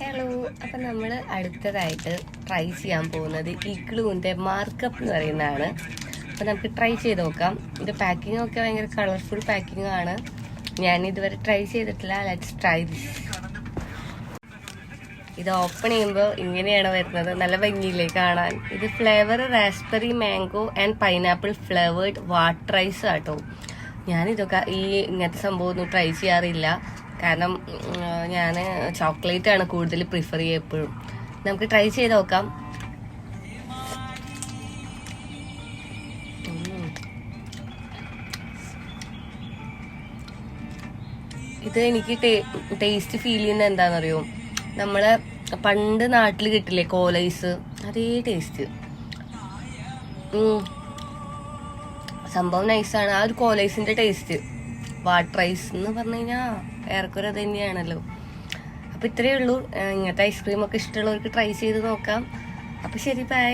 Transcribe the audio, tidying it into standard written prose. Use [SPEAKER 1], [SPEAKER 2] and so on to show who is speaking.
[SPEAKER 1] Hello, അപ്പം നമ്മൾ അടുത്തതായിട്ട് ട്രൈ ചെയ്യാൻ പോകുന്നത് ഇഗ്ലൂവിൻ്റെ മാർക്കപ്പ് എന്ന് പറയുന്നതാണ്. അപ്പം നമുക്ക് ട്രൈ ചെയ്ത് നോക്കാം. ഇത് പാക്കിംഗ് ഒക്കെ ഭയങ്കര കളർഫുൾ പാക്കിംഗ് ആണ്. ഞാൻ ഇതുവരെ ട്രൈ ചെയ്തിട്ടില്ല. Let's try this. ഇത് ഓപ്പൺ ചെയ്യുമ്പോൾ ഇങ്ങനെയാണ് വരുന്നത്. നല്ല ഭംഗിയില്ലേ കാണാൻ. ഇത് flavour raspberry mango and pineapple flavoured water ice ആട്ടോ. ഞാനിതൊക്കെ ഇങ്ങനത്തെ സംഭവം ഒന്നും ട്രൈ ചെയ്യാറില്ല. കാരണം ഞാൻ ചോക്ലേറ്റ് ആണ് കൂടുതൽ പ്രിഫർ ചെയ്യുക എപ്പോഴും. നമുക്ക് ട്രൈ ചെയ്ത് നോക്കാം. ഇത് എനിക്ക് ടേസ്റ്റ് ഫീൽ ചെയ്യുന്നത് എന്താണെന്നറിയോ, നമ്മളെ പണ്ട് നാട്ടിൽ കിട്ടില്ലേ കോലൈസ്, അതേ ടേസ്റ്റ്. സംഭവം നൈസാണ്. ആ ഒരു കോലൈസിന്റെ ടേസ്റ്റ്. വാട്ടർ ഐസ് എന്ന് പറഞ്ഞു കഴിഞ്ഞാൽ ഏറെക്കുറെ അത് തന്നെയാണല്ലോ. അപ്പം ഇത്രയേ ഉള്ളൂ. ഇങ്ങനത്തെ ഐസ്ക്രീമൊക്കെ ഇഷ്ടമുള്ളവർക്ക് ട്രൈ ചെയ്ത് നോക്കാം. അപ്പം ശരി, ബൈ.